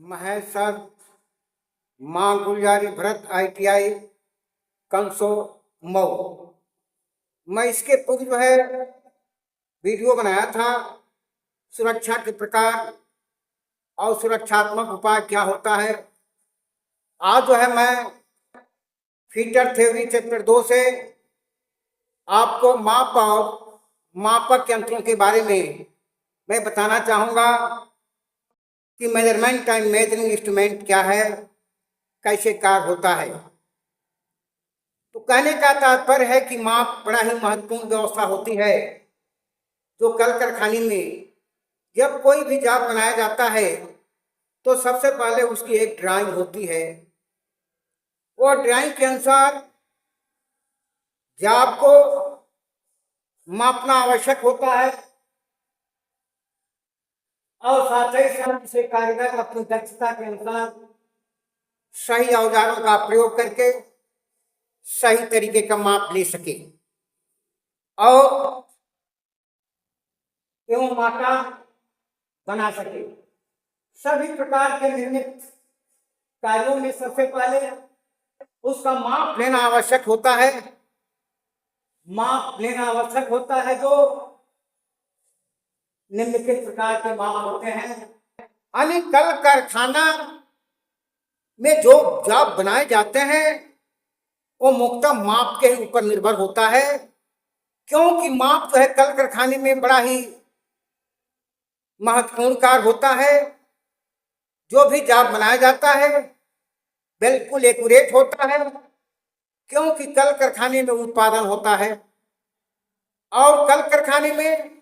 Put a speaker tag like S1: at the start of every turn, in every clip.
S1: Mahesh sir, माँ Gulzari Bharat ITI कंसो Mau. मैं इसके पूर्व जो है वीडियो बनाया था सुरक्षा के प्रकार और सुरक्षात्मक उपाय क्या होता है। आज जो है मैं फीटर थ्योरी चैप्टर 2 से आपको माप और मापक यंत्रों के बारे में मैं बताना चाहूँगा कि मेजरमेंट एंड मेजरिंग इंस्ट्रूमेंट क्या है, कैसे कार्य होता है। तो कहने का तात्पर्य है कि माप बड़ा ही महत्वपूर्ण व्यवस्था होती है जो कल कारखाने में जब कोई भी जाप बनाया जाता है तो सबसे पहले उसकी एक ड्राइंग होती है। वो ड्राइंग के अनुसार जाप को मापना आवश्यक होता है और साथ ही साथ से कारीगर अपनी दक्षता के अनुसार सही औजारों का प्रयोग करके सही तरीके का माप ले सके और एवं मापा बना सके। सभी प्रकार के निर्मित कार्यों में सबसे पहले उसका माप लेना आवश्यक होता है। माप लेना आवश्यक होता है जो निम्नलिखित प्रकार के माप होते हैं। यानी कल कारखाना में जो जॉब बनाए जाते हैं वो मुख्यतः माप के ऊपर निर्भर होता है, क्योंकि माप जो है कल कारखाने में बड़ा ही महत्वपूर्ण कार्य होता है। जो भी जॉब बनाया जाता है बिल्कुल एक्यूरेट होता है, क्योंकि कल कारखाने में उत्पादन होता है और कल कारखाने में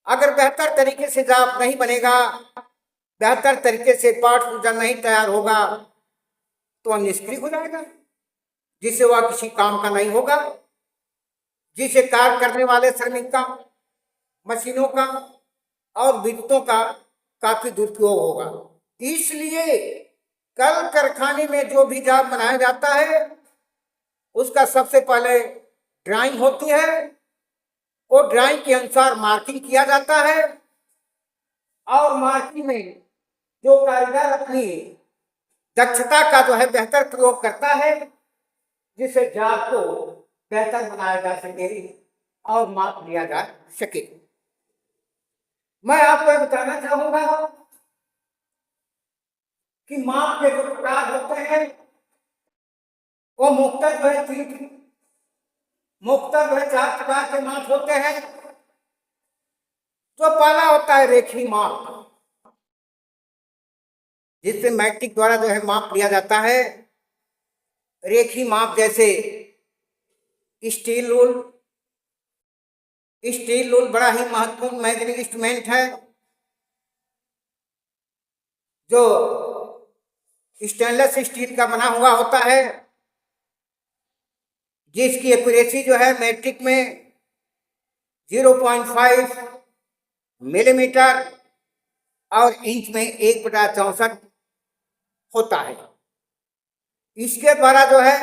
S1: अगर बेहतर तरीके से जॉब नहीं बनेगा, बेहतर तरीके से पार्ट पुर्जा नहीं तैयार होगा तो वह निष्क्रिय हो जाएगा, जिससे वह किसी काम का नहीं होगा, जिसे कार्य करने वाले श्रमिक का, मशीनों का और विद्युतों का काफी दुरुपयोग होगा। इसलिए कल कारखाने में जो भी जॉब बनाया जाता है उसका सबसे पहले ड्राइंग होती है। वो ड्राइंग के अनुसार मार्किंग किया जाता है और मार्किंग में जो कारीगर अपनी दक्षता का जो है बेहतर प्रयोग करता है, जिससे जॉब को बेहतर बनाया जा सके और माप लिया जा सके। मैं आपको बताना चाहूंगा कि माप के जो प्रकार होते हैं वो मुख्तलिफ चार प्रकार के माप होते हैं। तो पहला होता है रेखी माप, जिससे मैट्रिक द्वारा जो है माप लिया जाता है। रेखी माप जैसे स्टील रूल बड़ा ही महत्वपूर्ण मेजरिंग इंस्ट्रूमेंट है जो स्टेनलेस स्टील का बना हुआ होता है, जिसकी एक्यूरेसी जो है मैट्रिक में 0.5 मिलीमीटर और इंच में 1/64 होता है। इसके द्वारा जो है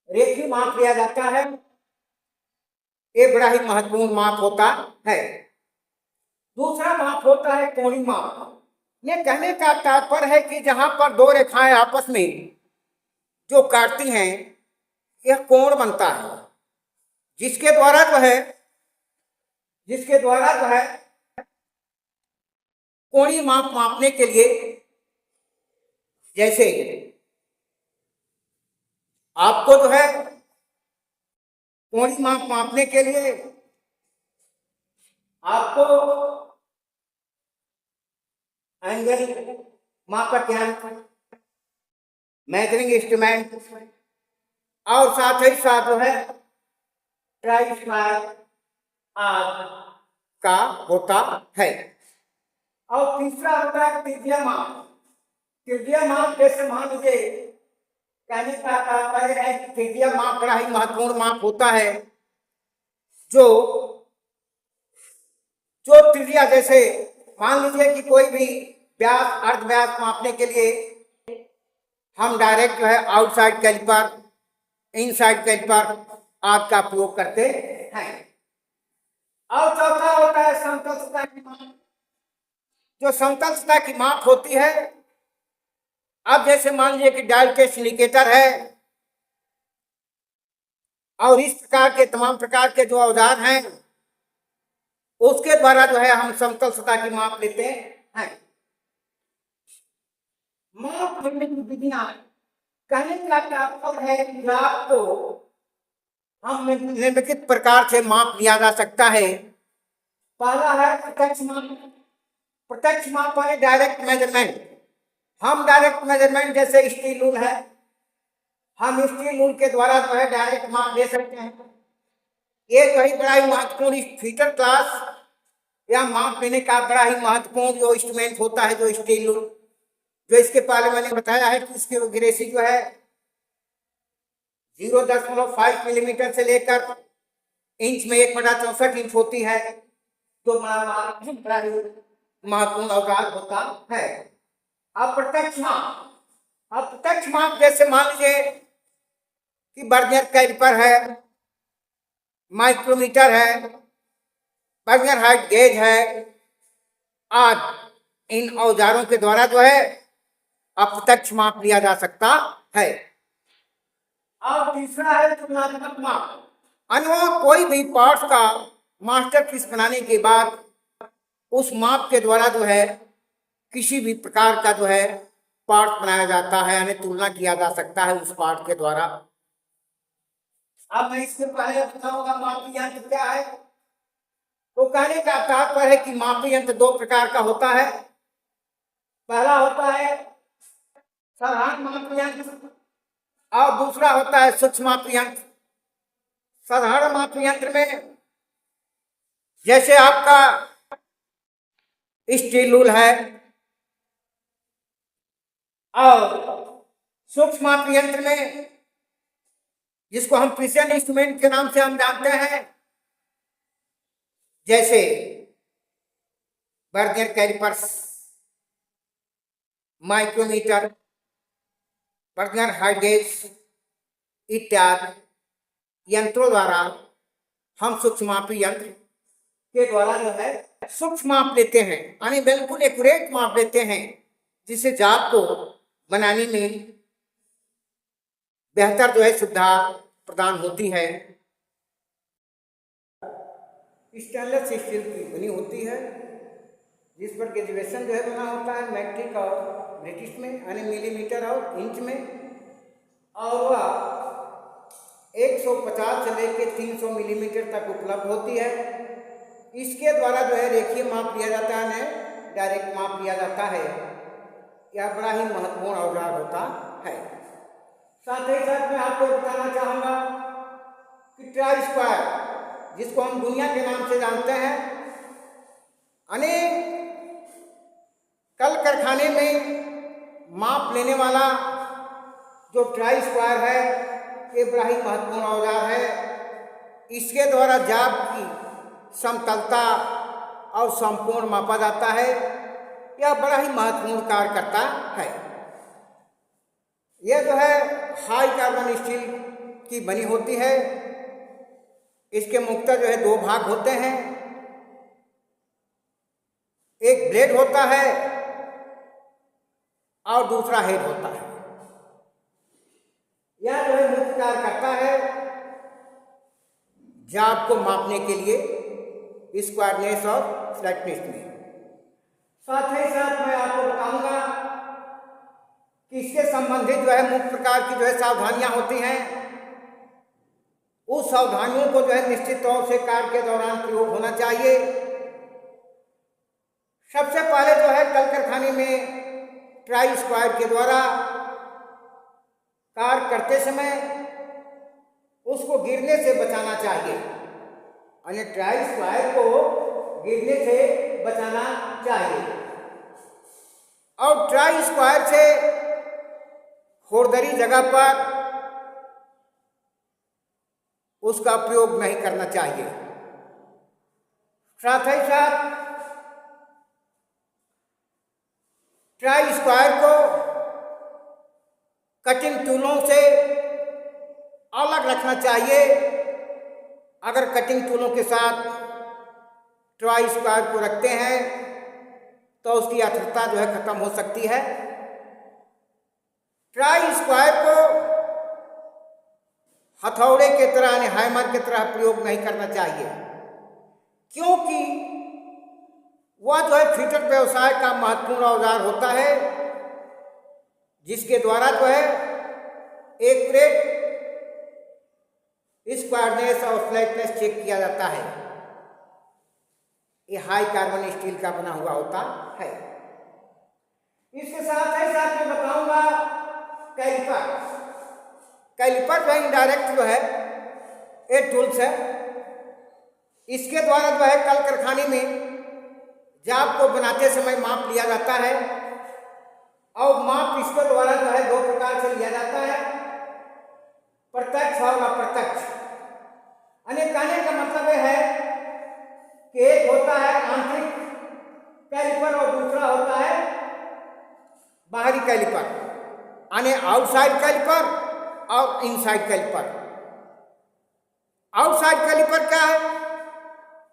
S1: रेखी माप लिया जाता है। ये बड़ा ही महत्वपूर्ण माप होता है। दूसरा माप होता है कोणीय माप। ये कहने का तात्पर्य है कि जहां पर दो रेखाएं आपस में जो काटती हैं यह कोण बनता है, जिसके द्वारा जो है कोणीय माप मापने के लिए, जैसे आपको जो है कोणीय माप मापने के लिए आपको एंगल मापक यंत्र, मेजरिंग इंस्ट्रूमेंट और साथ ही साथ जो है ट्राई स्क्वायर आदि का होता है। और तीसरा होता है त्रिज्या माप। त्रिज्या माप जैसे मान लीजिए, कहने का तात्पर्य है कि त्रिज्या माप बड़ा ही महत्वपूर्ण माप होता है जो त्रिज्या, जैसे मान लीजिए कि कोई भी व्यास अर्ध व्यास मापने के लिए हम डायरेक्ट जो है आउटसाइड कैलिपर, इनसाइड कैलिपर आदि का प्रयोग करते हैं। और चौथा होता है समतल सतह की माप। जो समतल सतह की माप होती है, अब जैसे मान लीजिए कि डायल टेस्ट इंडिकेटर है और इस प्रकार के तमाम प्रकार के जो औजार हैं, उसके द्वारा जो है हम समतल सतह की माप लेते हैं। माप लेने की विधियां, कहने का तात्पर्य है कि ग्राफ को हम निम्नलिखित प्रकार से माप लिया जा सकता है। पहला है प्रत्यक्ष माप। प्रत्यक्ष माप है डायरेक्ट मेजरमेंट। हम डायरेक्ट मेजरमेंट जैसे स्टील रूल है, हम स्टील रूल के द्वारा जो है डायरेक्ट माप ले सकते हैं। ये जो है बड़ा ही महत्वपूर्ण फीचर क्लास या माप लेने का बड़ा ही महत्वपूर्ण जो इंस्ट्रूमेंट होता है, जो स्टील रूल, जो इसके पहले मैंने बताया है कि इसकी एक्यूरेसी जो है 0.5 मिलीमीटर से लेकर इंच में 1/64 इंच होती है, जो बड़ा ही महत्वपूर्ण औजार होता है। अप्रत्यक्ष माप। अप्रत्यक्ष माप जैसे मान लीजिए कि वर्नियर कैलिपर है, माइक्रोमीटर है, वर्नियर हाइट गेज है आदि, इन औजारों के द्वारा जो है अप्रत्यक्ष माप लिया जा सकता है। और तीसरा है तुलनात्मक माप। अन्य कोई भी पार्ट्स का मास्टरपीस बनाने के बाद उस माप के द्वारा जो है किसी भी प्रकार का जो है पार्ट बनाया जाता है, यानी तुलना किया जा सकता है उस पार्ट के द्वारा। अब मैं इसके पहले बताऊंगा मापी यंत्र क्या है। तो कहने का तात्पर्य है कि मापी यंत्र दो प्रकार का होता है। पहला होता है साधारण मापी यंत्र और दूसरा होता है सूक्ष्म मापी यंत्र। साधारण मापी यंत्र में जैसे आपका स्टील रूल है, और सूक्ष्म मापी यंत्र में जिसको हम प्रिसिजन इंस्ट्रूमेंट के नाम से हम जानते हैं, जैसे vernier calipers, micrometer, vernier height gauge इत्यादि यंत्रों द्वारा हम सूक्ष्म मापी यंत्र के द्वारा जो है सूक्ष्म माप लेते हैं, यानी बिल्कुल एक्यूरेट माप लेते हैं, जिससे जाप को बनाने में बेहतर जो है सुविधा प्रदान होती है। स्टेनलेस स्टील की बनी होती है, जिस पर ग्रेजुएशन जो है बना होता है मैट्रिक और ब्रिटिश में, यानी मिलीमीटर और इंच में, और वह 150 से लेकर 300 मिलीमीटर तक उपलब्ध होती है। इसके द्वारा जो है रेखीय माप लिया जाता है, डायरेक्ट माप लिया जाता है। यह बड़ा ही महत्वपूर्ण औजार होता है। साथ ही साथ मैं आपको बताना चाहूँगा कि ट्राई स्क्वायर, जिसको हम दुनिया के नाम से जानते हैं, अनेक कल कारखाने में माप लेने वाला जो ट्राई स्क्वायर है, ये बड़ा ही महत्वपूर्ण औजार है। इसके द्वारा जाप की समतलता और संपूर्ण मापा जाता है। यह बड़ा ही महत्वपूर्ण कार्य करता है। यह जो है हाई कार्बन स्टील की बनी होती है। इसके मुख्यतः जो है दो भाग होते हैं, एक ब्लेड होता है और दूसरा हेड होता है। यह जो है मुख्य कार्य करता है जाप को मापने के लिए स्क्वायरनेस और फ्लैटनेस में। साथ ही साथ मैं आपको बताऊंगा कि इससे संबंधित जो है मुख्य प्रकार की जो है सावधानियां होती हैं। उस सावधानियों को जो है निश्चित तौर से कार्य के दौरान प्रयोग होना चाहिए। सबसे पहले जो है कल कारखाने में ट्राई स्क्वायर के द्वारा कार्य करते समय उसको गिरने से बचाना चाहिए, यानी ट्राई स्क्वायर को गिरने से बचाना चाहिए। और ट्राई स्क्वायर से खुरदरी जगह पर उसका प्रयोग नहीं करना चाहिए। साथ ही साथ ट्राई स्क्वायर को कटिंग टूलों से अलग रखना चाहिए। अगर कटिंग टूलों के साथ ट्राई स्क्वायर को रखते हैं तो उसकी यथार्थता जो है खत्म हो सकती है। ट्राई स्क्वायर को हथौड़े की तरह यानी हैमर की तरह प्रयोग नहीं करना चाहिए, क्योंकि वह जो है फिटर व्यवसाय का महत्वपूर्ण औजार होता है, जिसके द्वारा जो है एक्यूरेट स्क्वायरनेस और फ्लैटनेस चेक किया जाता है। ये हाई कार्बन स्टील का बना हुआ होता है। इसके साथ ही साथ मैं बताऊंगा कैलिपर। कैलिपर जो है इनडायरेक्ट जो है एक टूल्स है। इसके द्वारा जो है कल कारखाने में जाब को बनाते समय माप लिया जाता है, और माप इसके द्वारा जो है दो प्रकार से लिया जाता है, प्रत्यक्ष और अप्रत्यक्ष। कहने का मतलब यह है कि एक होता है आंतरिक कैलिपर और दूसरा होता है बाहरी कैलिपर, यानी आउटसाइड कैलिपर और इनसाइड कैलिपर। आउटसाइड कैलिपर क्या है?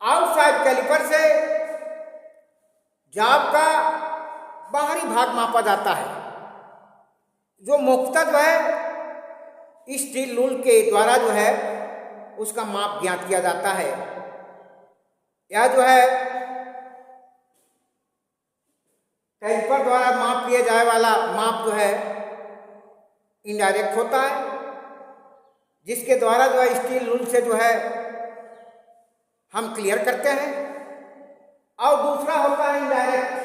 S1: आउटसाइड कैलिपर से जाब का बाहरी भाग मापा जाता है, जो मुख्यतः जो है स्टील रूल के द्वारा जो है उसका माप ज्ञात किया जाता है। यह जो है कैलिपर द्वारा माप लिए जाने वाला माप जो है इनडायरेक्ट होता है, जिसके द्वारा जो है स्टील रूल से जो है हम क्लियर करते हैं, और दूसरा होता है इनडायरेक्ट,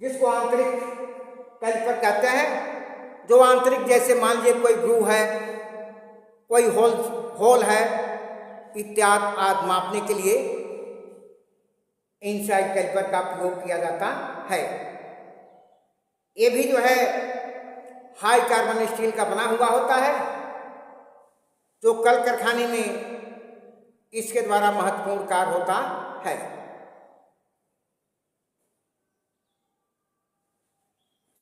S1: जिसको आंतरिक कैलिपर कहते हैं, जो आंतरिक जैसे मान लीजिए कोई ग्रूव है, कोई होल है इत्यादि आदि मापने के लिए इनसाइड कैलिपर का प्रयोग किया जाता है। ये भी जो है हाई कार्बन स्टील का बना हुआ होता है, जो कल कारखाने में इसके द्वारा महत्वपूर्ण कार्य होता है।